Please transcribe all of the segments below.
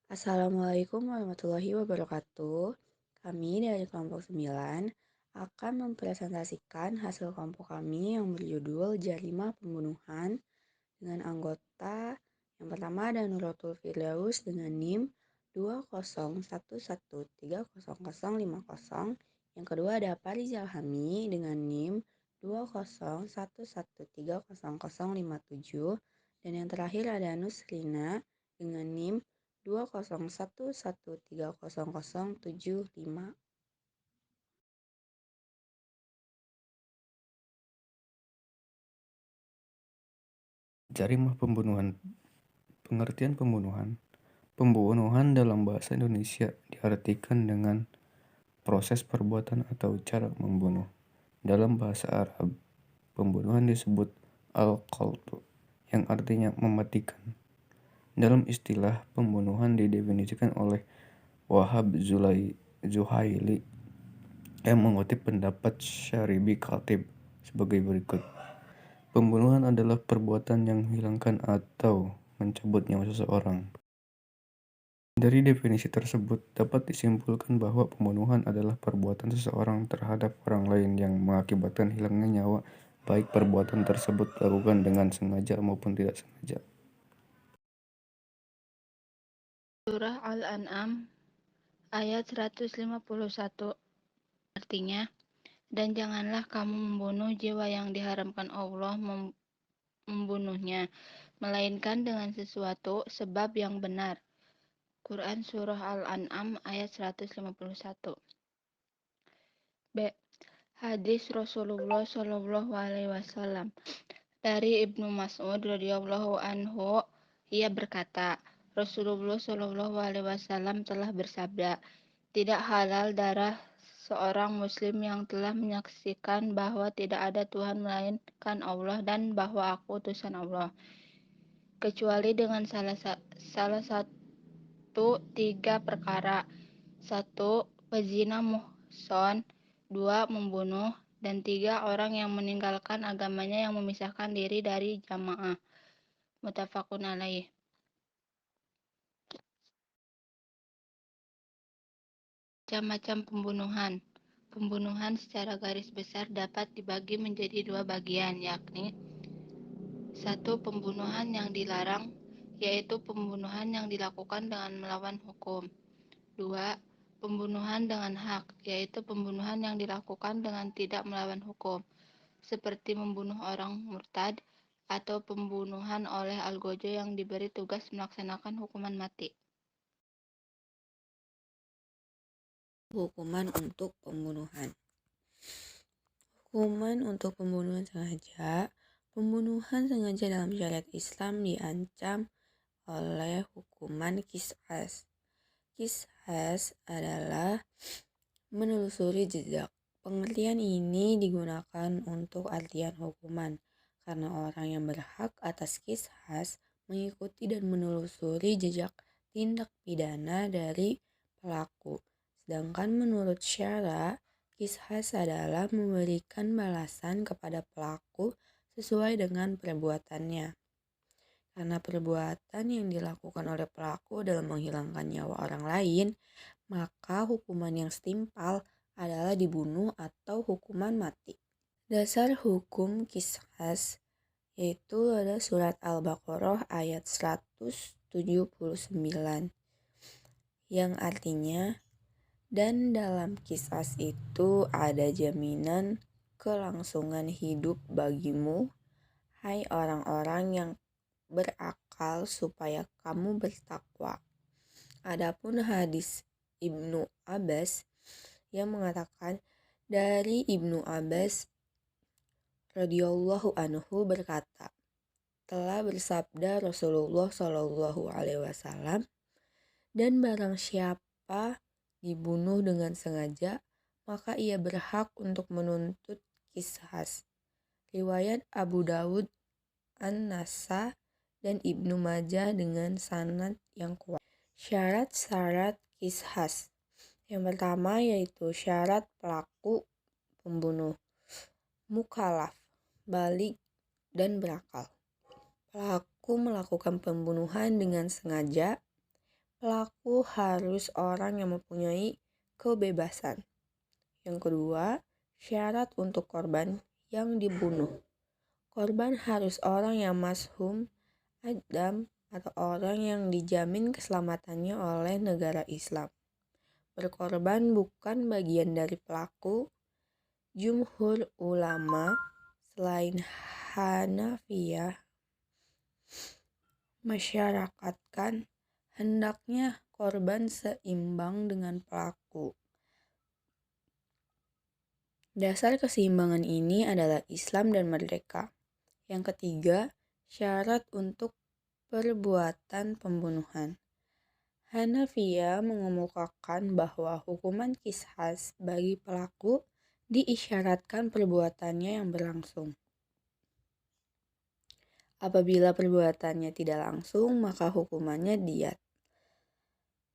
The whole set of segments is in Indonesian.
Assalamualaikum warahmatullahi wabarakatuh. Kami dari kelompok 9 akan mempresentasikan hasil kelompok kami yang berjudul Jarima Pembunuhan dengan anggota yang pertama ada Nuratul Firdaus dengan NIM 201130050. Yang kedua ada Farizal Hami dengan NIM 201130057 dan yang terakhir ada Nusrina dengan NIM 201130075. Jarimah pembunuhan. Pengertian pembunuhan. Pembunuhan dalam bahasa Indonesia diartikan dengan proses perbuatan atau cara membunuh. Dalam bahasa Arab, pembunuhan disebut al-qatl, yang artinya mematikan. Dalam istilah pembunuhan didefinisikan oleh Wahab Zuhaili yang mengutip pendapat Syaribi Khatib sebagai berikut. Pembunuhan adalah perbuatan yang menghilangkan atau mencabut nyawa seseorang. Dari definisi tersebut, dapat disimpulkan bahwa pembunuhan adalah perbuatan seseorang terhadap orang lain yang mengakibatkan hilangnya nyawa, baik perbuatan tersebut dilakukan dengan sengaja maupun tidak sengaja. Surah Al-An'am ayat 151 artinya, dan janganlah kamu membunuh jiwa yang diharamkan Allah membunuhnya, melainkan dengan sesuatu sebab yang benar. Quran Surah Al-An'am ayat 151. B. Hadis Rasulullah Shallallahu Alaihi Wasallam dari Ibnu Mas'ud radhiyallahu anhu, ia berkata, Rasulullah Shallallahu Alaihi Wasallam telah bersabda, tidak halal darah seorang muslim yang telah menyaksikan bahwa tidak ada Tuhan melainkan Allah dan bahwa aku utusan Allah, kecuali dengan salah satu tiga perkara. Satu, pezina muhson. Dua, membunuh. Dan tiga, orang yang meninggalkan agamanya yang memisahkan diri dari jamaah. Muttafaqun alaih. Macam-macam pembunuhan. Pembunuhan secara garis besar dapat dibagi menjadi dua bagian, yakni satu, pembunuhan yang dilarang, yaitu pembunuhan yang dilakukan dengan melawan hukum. Dua, pembunuhan dengan hak, yaitu pembunuhan yang dilakukan dengan tidak melawan hukum, seperti membunuh orang murtad atau pembunuhan oleh algojo yang diberi tugas melaksanakan hukuman mati. Hukuman untuk pembunuhan. Hukuman untuk pembunuhan sengaja dalam syariat Islam diancam oleh hukuman qisas. Qisas adalah menelusuri jejak. Pengertian ini digunakan untuk artian hukuman, karena orang yang berhak atas qisas mengikuti dan menelusuri jejak tindak pidana dari pelaku. Sedangkan menurut syara, qisas adalah memberikan balasan kepada pelaku sesuai dengan perbuatannya. Karena perbuatan yang dilakukan oleh pelaku adalah menghilangkan nyawa orang lain, maka hukuman yang setimpal adalah dibunuh atau hukuman mati. Dasar hukum qisas yaitu ada surat Al-Baqarah ayat 179 yang artinya, dan dalam qisas itu ada jaminan kelangsungan hidup bagimu, hai orang-orang yang berakal, supaya kamu bertakwa. Adapun hadis Ibnu Abbas yang mengatakan, dari Ibnu Abbas radhiyallahu anhu berkata, telah bersabda Rasulullah Shallallahu Alaihi Wasallam, dan barang siapa dibunuh dengan sengaja, maka ia berhak untuk menuntut qisas. Riwayat Abu Dawud, An-Nasa, dan Ibnu Majah dengan sanad yang kuat. Syarat-syarat qisas. Yang pertama yaitu syarat pelaku pembunuh mukallaf, baligh, dan berakal. Pelaku melakukan pembunuhan dengan sengaja, Pelaku harus orang yang mempunyai kebebasan. Yang kedua, syarat untuk korban yang dibunuh. Korban harus orang yang mashum adam atau orang yang dijamin keselamatannya oleh negara Islam. Berkorban bukan bagian dari pelaku. Jumhur ulama selain Hanafiyah masyarakatkan hendaknya korban seimbang dengan pelaku. Dasar keseimbangan ini adalah Islam dan merdeka. Yang ketiga, syarat untuk perbuatan pembunuhan. Hanafiyah mengemukakan bahwa hukuman qisas bagi pelaku diisyaratkan perbuatannya yang berlangsung. Apabila perbuatannya tidak langsung, maka hukumannya diat.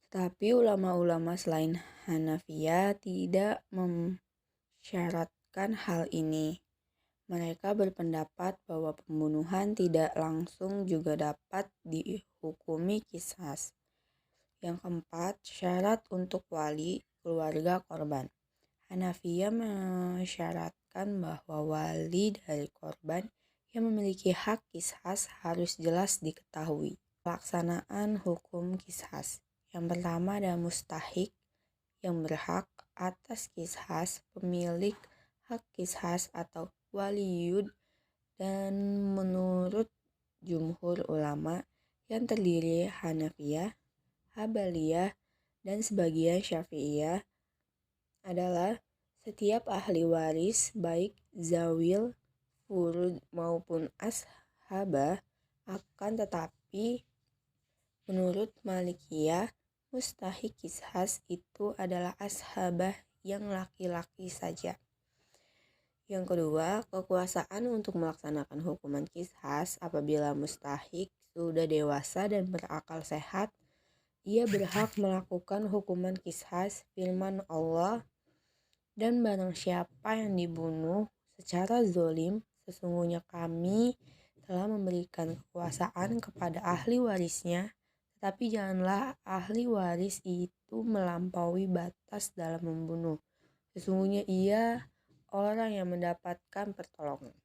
Tapi ulama-ulama selain Hanafiyah tidak mensyaratkan hal ini. Mereka berpendapat bahwa pembunuhan tidak langsung juga dapat dihukumi qisas. Yang keempat, syarat untuk wali keluarga korban. Hanafiyah mensyaratkan bahwa wali dari korban yang memiliki hak qisas harus jelas diketahui. Pelaksanaan hukum qisas. Yang pertama ada mustahik yang berhak atas qisas, pemilik hak qisas atau waliyud, dan menurut jumhur ulama yang terdiri Hanafiyah, Habaliyah, dan sebagian Syafi'iyah adalah setiap ahli waris baik zawil furud maupun ashabah. Akan tetapi menurut Malikiyah, mustahik qisas itu adalah ashabah yang laki-laki saja. Yang kedua, kekuasaan untuk melaksanakan hukuman qisas. Apabila mustahik sudah dewasa dan berakal sehat, ia berhak melakukan hukuman qisas. Firman Allah, dan barang siapa yang dibunuh secara zolim, sesungguhnya kami telah memberikan kekuasaan kepada ahli warisnya, tetapi janganlah ahli waris itu melampaui batas dalam membunuh. Sesungguhnya ia orang yang mendapatkan pertolongan.